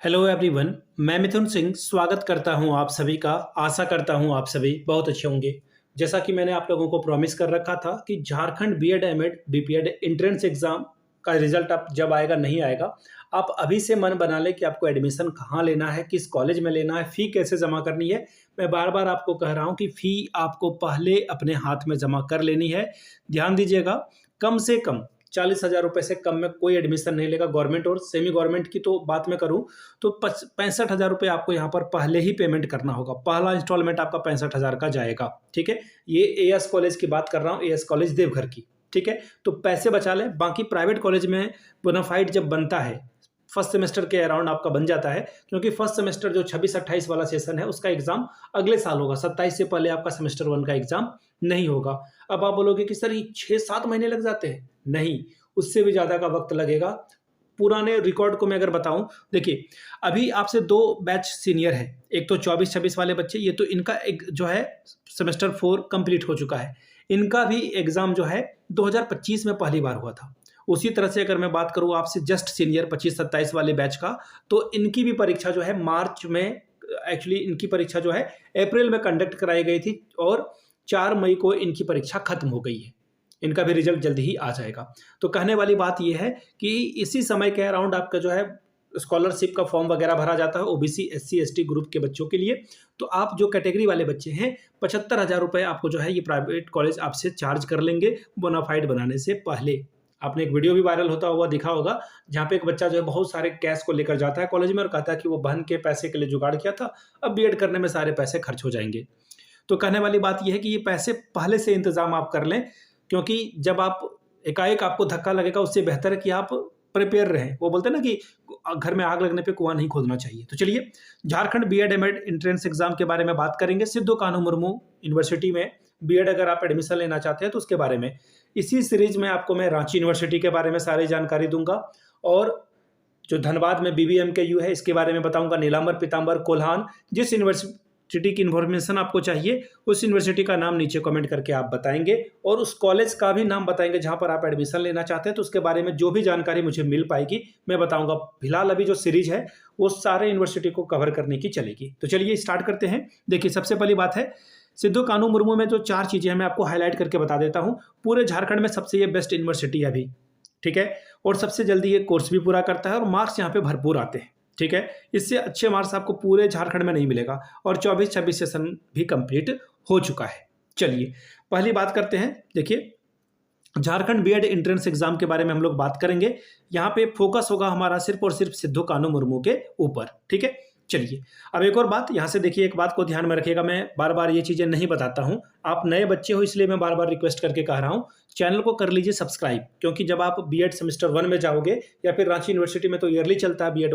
Hello everyone. मैं मिथुन सिंह स्वागत करता हूं आप सभी का। आशा करता हूं आप सभी बहुत अच्छे होंगे। जैसा कि मैंने आप लोगों को प्रॉमिस कर रखा था कि Jharkhand BEd MEd BPEd entrance exam का रिजल्ट अब जब आएगा नहीं आएगा, आप अभी से मन बना लें कि आपको एडमिशन कहाँ लेना है, किस कॉलेज में लेना है, फ़ी कैसे जमा करनी है। मैं बार बार आपको कह रहा हूँ कि फ़ी आपको पहले अपने हाथ में जमा कर लेनी है। ध्यान दीजिएगा, कम से कम 40,000 रुपये से कम में कोई एडमिशन नहीं लेगा। गवर्नमेंट और सेमी गवर्नमेंट की तो बात मैं करूं तो 65,000 रुपये आपको यहाँ पर पहले ही पेमेंट करना होगा। पहला इंस्टॉलमेंट आपका 65,000 का जाएगा। ठीक है, ये एएस कॉलेज की बात कर रहा हूँ, एएस कॉलेज देवघर की। ठीक है, तो पैसे बचा लें। बाकी प्राइवेट कॉलेज में बोनाफाइड जब बनता है, फर्स्ट सेमेस्टर के अराउंड आपका बन जाता है, क्योंकि फर्स्ट सेमेस्टर जो 26-28 वाला सेशन है उसका एग्जाम अगले साल होगा। 27 से पहले आपका सेमेस्टर 1 का एग्जाम नहीं होगा। अब आप बोलोगे कि सर ये 6-7 महीने लग जाते हैं। नहीं, उससे भी ज़्यादा का वक्त लगेगा। पुराने रिकॉर्ड को मैं अगर बताऊं, देखिए अभी आपसे 2 बैच सीनियर है। एक तो 24-26 वाले बच्चे, ये तो इनका एक जो है सेमेस्टर 4 कंप्लीट हो चुका है। इनका भी एग्ज़ाम जो है 2025 में पहली बार हुआ था। उसी तरह से अगर मैं बात करूँ आपसे जस्ट सीनियर 25-27 वाले बैच का, तो इनकी भी परीक्षा जो है मार्च में, एक्चुअली इनकी परीक्षा जो है अप्रैल में कंडक्ट कराई गई थी और 4 मई को इनकी परीक्षा खत्म हो गई है। इनका भी रिजल्ट जल्दी ही आ जाएगा। तो कहने वाली बात यह है कि इसी समय के अराउंड आपका जो है स्कॉलरशिप का फॉर्म वगैरह भरा जाता है ओबीसी एससी एसटी ग्रुप के बच्चों के लिए। तो आप जो कैटेगरी वाले बच्चे हैं, 75,000 रुपये आपको जो है ये प्राइवेट कॉलेज आपसे चार्ज कर लेंगे बोनाफाइड बनाने से पहले। आपने एक वीडियो भी वायरल होता हुआ दिखा होगा, जहाँ पे एक बच्चा जो है बहुत सारे कैश को लेकर जाता है कॉलेज में और कहता है कि वो बहन के पैसे के लिए जुगाड़ किया था, अब बीएड करने में सारे पैसे खर्च हो जाएंगे। तो कहने वाली बात यह है कि ये पैसे पहले से इंतजाम आप कर लें, क्योंकि जब आप एकाएक आपको धक्का लगेगा, उससे बेहतर है कि आप प्रिपेयर रहें। वो बोलते हैं ना कि घर में आग लगने पे कुआं नहीं खोदना चाहिए। तो चलिए Jharkhand BEd MEd entrance exam के बारे में बात करेंगे। सिद्धू कान्हू मुर्मू यूनिवर्सिटी में बीएड अगर आप एडमिशन लेना चाहते हैं तो उसके बारे में इसी सीरीज में आपको मैं रांची यूनिवर्सिटी के बारे में सारी जानकारी दूंगा, और जो धनबाद में बीबीएमकेयू है इसके बारे में बताऊंगा। नीलांबर पीतांबर कोल्हान, जिस यूनिवर्सिटी की इन्फॉर्मेशन आपको चाहिए उस यूनिवर्सिटी का नाम नीचे कमेंट करके आप बताएंगे, और उस कॉलेज का भी नाम बताएंगे जहां पर आप एडमिशन लेना चाहते हैं। तो उसके बारे में जो भी जानकारी मुझे मिल पाएगी मैं बताऊंगा। फिलहाल अभी जो सीरीज है वो सारे यूनिवर्सिटी को कवर करने की चलेगी। तो चलिए स्टार्ट करते हैं। देखिए सबसे पहली बात है, सिद्धू कान्हू मुर्मू में जो 4 चीज़ें हैं मैं आपको हाईलाइट करके बता देता हूँ। पूरे झारखंड में सबसे ये बेस्ट यूनिवर्सिटी है अभी। ठीक है, और सबसे जल्दी ये कोर्स भी पूरा करता है और मार्क्स यहाँ पे भरपूर आते हैं। ठीक है, इससे अच्छे मार्क्स आपको पूरे झारखंड में नहीं मिलेगा, और 24-26 सेशन भी कंप्लीट हो चुका है। चलिए पहली बात करते हैं। देखिए झारखंड बीएड एंट्रेंस एग्जाम के बारे में हम लोग बात करेंगे। यहाँ पे फोकस होगा हमारा सिर्फ और सिर्फ सिद्धू कान्हू मुर्मू के ऊपर। ठीक है, चलिए अब एक और बात यहाँ से देखिए, एक बात को ध्यान में रखिएगा, मैं बार बार ये चीज़ें नहीं बताता हूँ। आप नए बच्चे हो इसलिए मैं बार बार रिक्वेस्ट करके कह रहा हूँ, चैनल को कर लीजिए सब्सक्राइब, क्योंकि जब आप बीएड सेमेस्टर 1 में जाओगे या फिर रांची यूनिवर्सिटी में तो ईयरली चलता है बीएड,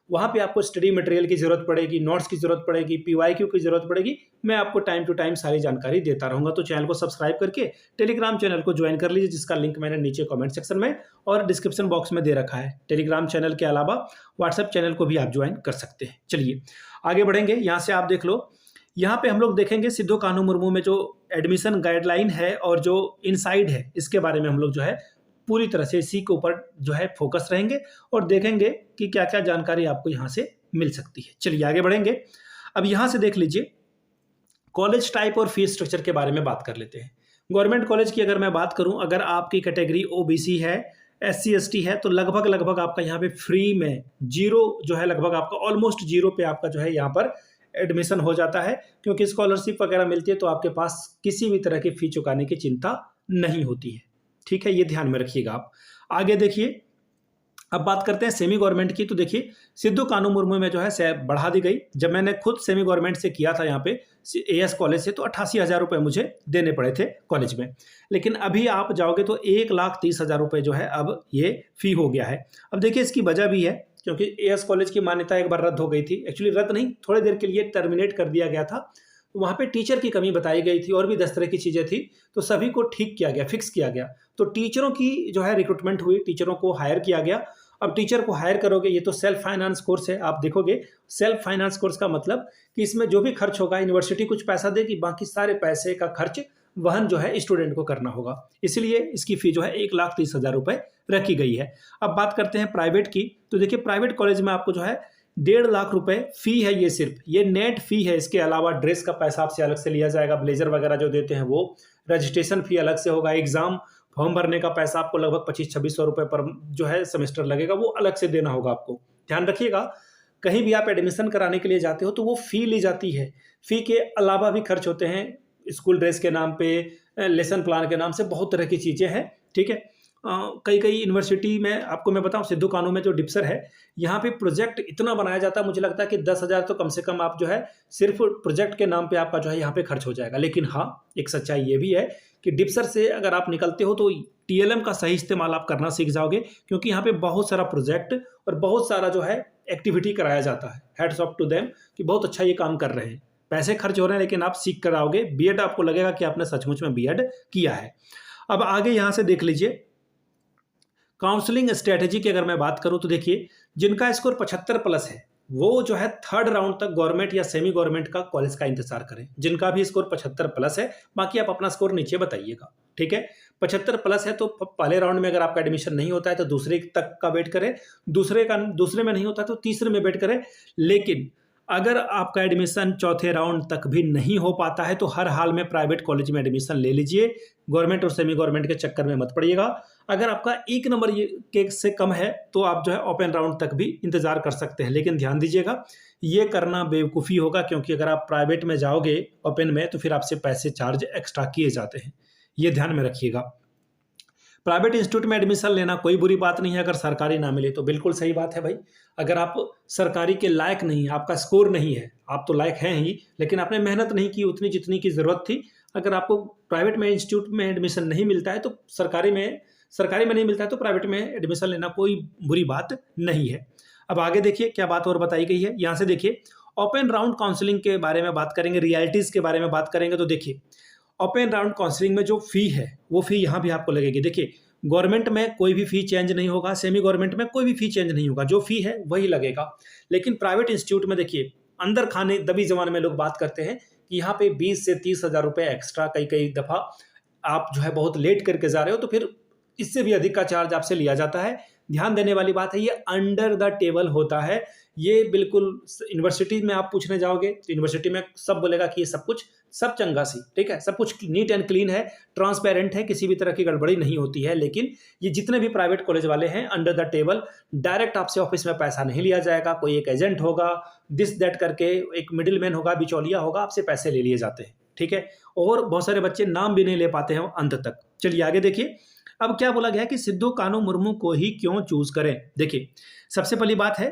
वहाँ पे आपको स्टडी मटेरियल की जरूरत पड़ेगी, नोट्स की जरूरत पड़ेगी, पीवाईक्यू की जरूरत पड़ेगी। मैं आपको टाइम टू टाइम सारी जानकारी देता रहूँगा। तो चैनल को सब्सक्राइब करके टेलीग्राम चैनल को ज्वाइन कर लीजिए, जिसका लिंक मैंने नीचे कमेंट सेक्शन में और डिस्क्रिप्शन बॉक्स में दे रखा है। टेलीग्राम चैनल के अलावा व्हाट्सएप चैनल को भी आप ज्वाइन कर सकते हैं। चलिए आगे बढ़ेंगे। यहाँ से आप देख लो, यहाँ पे हम लोग देखेंगे सिद्धू कान्हू मुर्मू में जो एडमिशन गाइडलाइन है और जो इनसाइड है, इसके बारे में हम लोग जो है पूरी तरह से इसी के ऊपर जो है फोकस रहेंगे और देखेंगे कि क्या क्या जानकारी आपको यहाँ से मिल सकती है। चलिए आगे बढ़ेंगे। अब यहाँ से देख लीजिए, कॉलेज टाइप और फीस स्ट्रक्चर के बारे में बात कर लेते हैं। गवर्नमेंट कॉलेज की अगर मैं बात करूँ, अगर आपकी कैटेगरी ओबीसी है, एससी एसटी है, तो लगभग आपका यहाँ पे फ्री में जीरो जो है, लगभग आपका ऑलमोस्ट जीरो पे आपका जो है यहाँ पर एडमिशन हो जाता है, क्योंकि स्कॉलरशिप वगैरह मिलती है तो आपके पास किसी भी तरह की फी चुकाने की चिंता नहीं होती है। ठीक है, ये ध्यान में रखिएगा आप। आगे देखिए, अब बात करते हैं सेमी गवर्नमेंट की। तो देखिए सिद्धू कान्हू मुर्मू में जो है बढ़ा दी गई। जब मैंने खुद सेमी गवर्नमेंट से किया था यहाँ पे एएस कॉलेज से, तो 88,000 रुपये मुझे देने पड़े थे कॉलेज में। लेकिन अभी आप जाओगे तो 1,30,000 रुपये जो है अब ये फी हो गया है। अब देखिए इसकी वजह भी है, क्योंकि एएस कॉलेज की मान्यता एक बार रद्द हो गई थी। एक्चुअली रद्द नहीं, थोड़ी देर के लिए टर्मिनेट कर दिया गया था। वहाँ पे टीचर की कमी बताई गई थी और भी 10 तरह की चीज़ें थी, तो सभी को ठीक किया गया, फिक्स किया गया। तो टीचरों की जो है रिक्रूटमेंट हुई, टीचरों को हायर किया गया। अब टीचर को हायर करोगे, ये तो सेल्फ फाइनेंस कोर्स है। आप देखोगे सेल्फ फाइनेंस कोर्स का मतलब कि इसमें जो भी खर्च होगा यूनिवर्सिटी कुछ पैसा देगी, बाकी सारे पैसे का खर्च वहन जो है स्टूडेंट को करना होगा। इसलिए इसकी फी जो है 1,30,000 रुपये रखी गई है। अब बात करते हैं प्राइवेट की। तो देखिए प्राइवेट कॉलेज में आपको जो है ₹1.5 लाख फी है, ये सिर्फ ये नेट फी है। इसके अलावा ड्रेस का पैसा आपसे अलग से लिया जाएगा, ब्लेजर वगैरह जो देते हैं वो, रजिस्ट्रेशन फी अलग से होगा, एग्जाम फॉर्म भरने का पैसा आपको लगभग 25-2600 रुपये पर जो है सेमेस्टर लगेगा, वो अलग से देना होगा आपको। ध्यान रखिएगा, कहीं भी आप एडमिशन कराने के लिए जाते हो तो वो फ़ी ली जाती है। फ़ी के अलावा भी खर्च होते हैं, स्कूल ड्रेस के नाम पे, लेसन प्लान के नाम से, बहुत तरह की चीज़ें हैं, ठीक है। कई कई यूनिवर्सिटी में आपको मैं बताऊं, सिद्धू कानू में जो डिप्सर है, यहाँ पे प्रोजेक्ट इतना बनाया जाता है, मुझे लगता है कि 10,000 तो कम से कम आप जो है सिर्फ प्रोजेक्ट के नाम पे आपका जो है यहाँ पे खर्च हो जाएगा। लेकिन हाँ, एक सच्चाई ये भी है कि डिप्सर से अगर आप निकलते हो तो टीएलएम का सही इस्तेमाल आप करना सीख जाओगे, क्योंकि यहाँ पे बहुत सारा प्रोजेक्ट और बहुत सारा जो है एक्टिविटी कराया जाता है। हैट्स ऑफ टू देम कि बहुत अच्छा ये काम कर रहे हैं। पैसे खर्च हो रहे हैं लेकिन आप सीख कर आओगे, बीएड आपको लगेगा कि आपने सचमुच में बीएड किया है। अब आगे यहाँ से देख लीजिए, काउंसलिंग स्ट्रेटेजी की अगर मैं बात करूं तो देखिए, जिनका स्कोर 75 प्लस है वो जो है थर्ड राउंड तक गवर्नमेंट या सेमी गवर्नमेंट का कॉलेज का इंतजार करें। जिनका भी स्कोर 75 प्लस है, बाकी आप अपना स्कोर नीचे बताइएगा, ठीक है। 75 प्लस है तो पहले राउंड में अगर आपका एडमिशन नहीं होता है तो दूसरे तक का वेट करें, दूसरे में नहीं होता तो तीसरे में वेट करें। लेकिन अगर आपका एडमिशन चौथे राउंड तक भी नहीं हो पाता है तो हर हाल में प्राइवेट कॉलेज में एडमिशन ले लीजिए, गवर्नमेंट और सेमी गवर्नमेंट के चक्कर में मत पड़िएगा। अगर आपका 1 नंबर के से कम है तो आप जो है ओपन राउंड तक भी इंतजार कर सकते हैं। लेकिन ध्यान दीजिएगा, ये करना बेवकूफ़ी होगा, क्योंकि अगर आप प्राइवेट में जाओगे ओपन में तो फिर आपसे पैसे चार्ज एक्स्ट्रा किए जाते हैं, ये ध्यान में रखिएगा। प्राइवेट इंस्टीट्यूट में एडमिशन लेना कोई बुरी बात नहीं है, अगर सरकारी ना मिले तो बिल्कुल सही बात है भाई। अगर आप सरकारी के लायक नहीं, आपका स्कोर नहीं है, आप तो लायक हैं ही लेकिन आपने मेहनत नहीं की उतनी जितनी की ज़रूरत थी। अगर आपको प्राइवेट में इंस्टीट्यूट में एडमिशन नहीं मिलता है तो सरकारी में नहीं मिलता है तो प्राइवेट में एडमिशन लेना कोई बुरी बात नहीं है। अब आगे देखिए क्या बात और बताई गई है, यहाँ से देखिए ओपन राउंड काउंसलिंग के बारे में बात करेंगे, रियलिटीज़ के बारे में बात करेंगे। तो देखिए ओपन राउंड काउंसलिंग में जो फ़ी है वो फ़ी यहाँ भी आपको लगेगी। देखिए गवर्नमेंट में कोई भी फ़ी चेंज नहीं होगा, सेमी गवर्नमेंट में कोई भी फ़ी चेंज नहीं होगा, जो फ़ी है वही लगेगा। लेकिन प्राइवेट इंस्टीट्यूट में देखिए अंदर खाने दबी जबान में लोग बात करते हैं कि यहाँ पे 20 से 30 हज़ार रुपये एक्स्ट्रा, कई दफ़ा आप जो है बहुत लेट करके जा रहे हो तो फिर इससे भी अधिक का चार्ज आपसे लिया जाता है। ध्यान देने वाली बात है, ये अंडर द टेबल होता है। ये बिल्कुल यूनिवर्सिटी में आप पूछने जाओगे तो यूनिवर्सिटी में सब बोलेगा कि ये सब कुछ सब चंगा सी, ठीक है, सब कुछ नीट एंड क्लीन है, ट्रांसपेरेंट है, किसी भी तरह की गड़बड़ी नहीं होती है। लेकिन ये जितने भी प्राइवेट कॉलेज वाले हैं अंडर द टेबल, डायरेक्ट आपसे ऑफिस में पैसा नहीं लिया जाएगा, कोई एक एजेंट होगा, दिस दैट करके एक मिडिल मैन होगा, बिचौलिया होगा, आपसे पैसे ले लिए जाते हैं, ठीक है। और बहुत सारे बच्चे नाम भी नहीं ले पाते हैं अंत तक। चलिए आगे देखिए, अब क्या बोला गया कि सिद्धू कानू मुर्मू को ही क्यों चूज करें। देखिए सबसे पहली बात है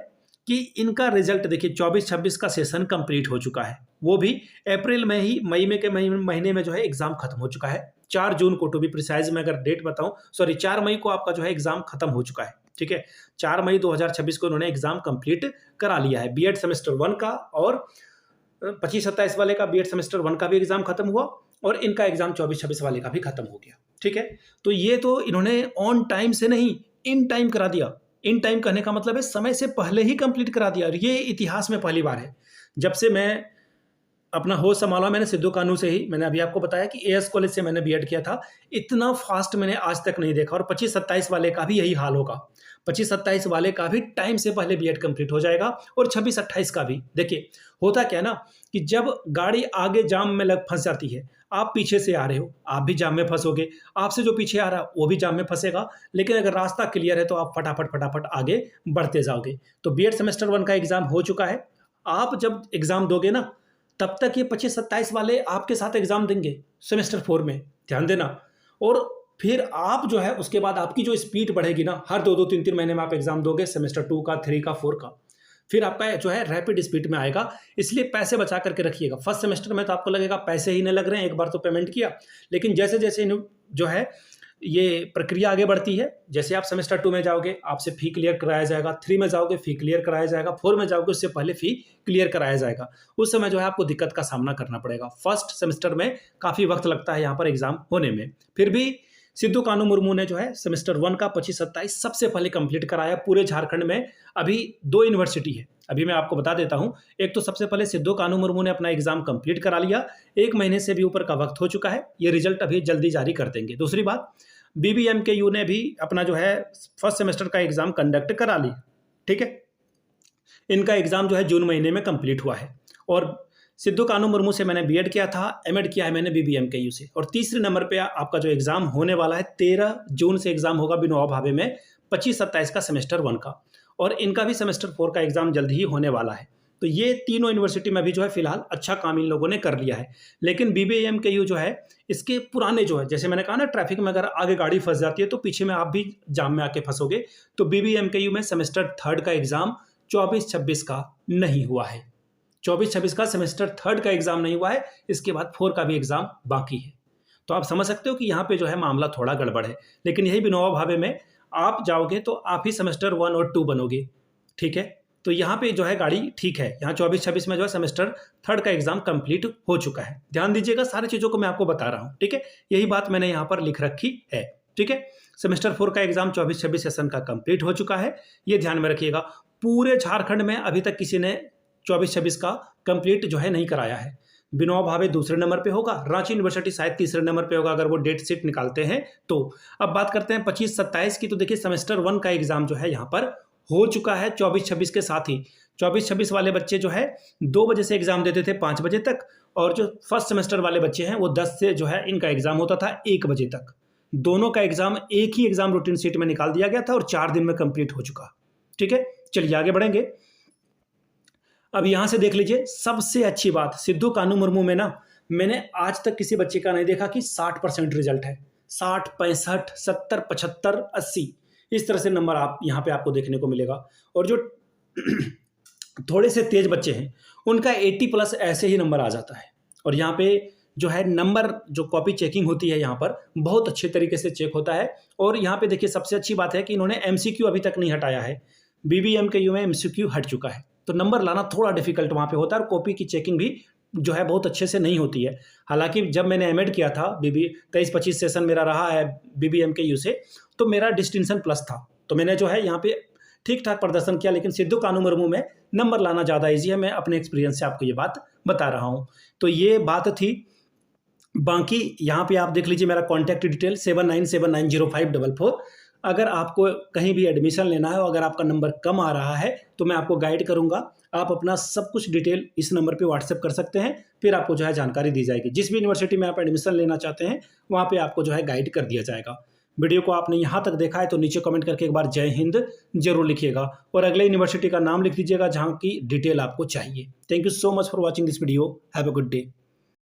कि इनका रिजल्ट देखिए 24-26 का सेशन कंप्लीट हो चुका है, वो भी अप्रैल में ही, महीने में जो है एग्जाम खत्म हो चुका है। 4 जून को, टू बी प्रिसाइज मैं अगर डेट बताऊं, 4 मई को आपका जो है एग्जाम खत्म हो चुका है, ठीक है। 4 मई 2026 को इन्होंने एग्जाम कंप्लीट करा लिया है। बीएड सेमेस्टर 1 का और 25-27 वाले का बीएड सेमेस्टर 1 का भी एग्जाम खत्म हुआ और इनका एग्जाम 24-26 वाले का भी खत्म हो गया, ठीक है। तो ये तो इन्होंने ऑन टाइम से नहीं, इन टाइम करा दिया। इन टाइम कहने का मतलब है समय से पहले ही कंप्लीट करा दिया, और ये इतिहास में पहली बार है। जब से मैं अपना होश संभाला मैंने सिद्धू कानू से ही, मैंने अभी आपको बताया कि एएस कॉलेज से मैंने बीएड किया था, इतना फास्ट मैंने आज तक नहीं देखा। और 25-27 वाले का भी यही हाल होगा, 25-27 वाले का भी टाइम से पहले बीएड कंप्लीट हो जाएगा और 26-28 का भी। देखिए होता क्या ना कि जब गाड़ी आगे जाम में फंस जाती है, आप पीछे से आ रहे हो, आप भी जाम में फंसोगे, आपसे जो पीछे आ रहा है वो भी जाम में फंसेगा। लेकिन अगर रास्ता क्लियर है तो आप फटाफट आगे बढ़ते जाओगे। तो बीएड सेमेस्टर 1 का एग्जाम हो चुका है। आप जब एग्जाम दोगे ना तब तक ये 25-27 वाले आपके साथ एग्जाम देंगे सेमेस्टर 4 में, ध्यान देना। और फिर आप जो है उसके बाद आपकी जो स्पीड बढ़ेगी ना, हर 2-2, 3-3 महीने में आप एग्जाम दोगे, सेमेस्टर 2 का, 3 का, 4 का, फिर आपका जो है रैपिड स्पीड में आएगा। इसलिए पैसे बचा करके रखिएगा। फर्स्ट सेमेस्टर में तो आपको लगेगा पैसे ही नहीं लग रहे हैं, एक बार तो पेमेंट किया, लेकिन जैसे जैसे जो है ये प्रक्रिया आगे बढ़ती है, जैसे आप सेमेस्टर 2 में जाओगे आपसे फी क्लियर कराया जाएगा, 3 में जाओगे फी क्लियर कराया जाएगा, 4 में जाओगे उससे पहले फी क्लियर कराया जाएगा। उस समय जो है आपको दिक्कत का सामना करना पड़ेगा। फर्स्ट सेमेस्टर में काफ़ी वक्त लगता है यहाँ पर एग्जाम होने में। फिर भी सिद्धू कानू मुर्मू ने जो है सेमेस्टर 1 का 25-27 सबसे पहले कंप्लीट कराया पूरे झारखंड में। अभी 2 यूनिवर्सिटी है, अभी मैं आपको बता देता हूं। एक तो सबसे पहले सिद्धू कानू मुर्मू ने अपना एग्जाम कंप्लीट करा लिया, 1 महीने से भी ऊपर का वक्त हो चुका है, ये रिजल्ट अभी जल्दी जारी कर देंगे। दूसरी बात, BBMKU ने भी अपना जो है फर्स्ट सेमेस्टर का एग्जाम कंडक्ट करा ली, ठीक है। इनका एग्ज़ाम जो है जून महीने में कंप्लीट हुआ है। और सिद्धू कानू मुर्मू से मैंने बीएड किया था, एमएड किया है मैंने बीबीएमकेयू से। और तीसरे नंबर पे आपका जो एग्ज़ाम होने वाला है 13 जून से एग्ज़ाम होगा विनोबा भावे में 25-27 का सेमेस्टर 1 का, और इनका भी सेमेस्टर 4 का एग्ज़ाम जल्द ही होने वाला है। तो ये तीनों यूनिवर्सिटी में भी जो है फिलहाल अच्छा काम इन लोगों ने कर लिया है। लेकिन बीबीएमकेयू जो है इसके पुराने जो है, जैसे मैंने कहा ना ट्रैफिक में अगर आगे गाड़ी फंस जाती है तो पीछे में आप भी जाम में आके फंसोगे। तो बीबीएमकेयू में सेमेस्टर 3 का एग्ज़ाम 24-26 का नहीं हुआ है। 24-26 का सेमेस्टर 3 का एग्ज़ाम नहीं हुआ है, इसके बाद 4 का भी एग्ज़ाम बाकी है। तो आप समझ सकते हो कि यहाँ पे जो है मामला थोड़ा गड़बड़ है। लेकिन यही विनोबा भावे में आप जाओगे तो आप ही सेमेस्टर 1 और 2 बनोगे, ठीक है। तो यहाँ पे जो है गाड़ी ठीक है, यहाँ 24-26 में जो है सेमेस्टर 3 का एग्ज़ाम कंप्लीट हो चुका है। ध्यान दीजिएगा, सारी चीज़ों को मैं आपको बता रहा हूँ, ठीक है। यही बात मैंने यहाँ पर लिख रखी है, ठीक है। सेमेस्टर 4 का एग्ज़ाम 24-26 सेशन का कंप्लीट हो चुका है, ये ध्यान में रखिएगा। पूरे झारखंड में अभी तक किसी ने 24-26 का कंप्लीट जो है नहीं कराया है। विनोबा भावे दूसरे नंबर पे होगा, रांची यूनिवर्सिटी शायद तीसरे नंबर पे होगा अगर वो डेट शीट निकालते हैं तो। अब बात करते हैं 25-27 की, तो देखिए सेमेस्टर 1 का एग्ज़ाम जो है यहाँ पर हो चुका है 24-26 के साथ ही। 24-26 वाले बच्चे जो है 2 बजे से एग्ज़ाम देते थे 5 बजे तक, और जो फर्स्ट सेमेस्टर वाले बच्चे हैं वो 10 से जो है इनका एग्ज़ाम होता था 1 बजे तक। दोनों का एग्ज़ाम एक ही एग्ज़ाम रूटीन शीट में निकाल दिया गया था और 4 दिन में कंप्लीट हो चुका, ठीक है। चलिए आगे बढ़ेंगे। अब यहाँ से देख लीजिए, सबसे अच्छी बात सिद्धू कानू मुर्मू में ना, मैंने आज तक किसी बच्चे का नहीं देखा कि 60% रिजल्ट है। 60, 65, 70, 75, 80 इस तरह से नंबर आप यहाँ पे आपको देखने को मिलेगा। और जो थोड़े से तेज बच्चे हैं उनका 80+ ऐसे ही नंबर आ जाता है। और यहाँ पे जो है नंबर जो कॉपी चेकिंग होती है यहाँ पर बहुत अच्छे तरीके से चेक होता है। और यहाँ पे देखिए सबसे अच्छी बात है कि इन्होंने एमसीक्यू अभी तक नहीं हटाया है। बीबीएमकेयू में एमसीक्यू हट चुका है, तो नंबर लाना थोड़ा डिफिकल्ट वहाँ पे होता है, और कॉपी की चेकिंग भी जो है बहुत अच्छे से नहीं होती है। हालांकि जब मैंने एमएड किया था, 23-25 सेशन मेरा रहा है बीबीएमकेयू से, तो मेरा डिस्टिंक्शन प्लस था, तो मैंने जो है यहाँ पे ठीक ठाक प्रदर्शन किया। लेकिन सिद्धू कानू मुर्मू में नंबर लाना ज़्यादा ईजी है, मैं अपने एक्सपीरियंस से आपको ये बात बता रहा हूँ। तो ये बात थी। बाकी यहाँ पे आप देख लीजिए मेरा कॉन्टैक्ट डिटेल 79790544। अगर आपको कहीं भी एडमिशन लेना है और अगर आपका नंबर कम आ रहा है तो मैं आपको गाइड करूंगा। आप अपना सब कुछ डिटेल इस नंबर पे व्हाट्सएप कर सकते हैं, फिर आपको जो है जानकारी दी जाएगी। जिस भी यूनिवर्सिटी में आप एडमिशन लेना चाहते हैं वहाँ पे आपको जो है गाइड कर दिया जाएगा। वीडियो को आपने यहाँ तक देखा है तो नीचे कमेंट करके एक बार जय हिंद जरूर लिखिएगा, और अगले यूनिवर्सिटी का नाम लिख दीजिएगा जहाँ की डिटेल आपको चाहिए। Thank you so much for watching this video. Have a good day.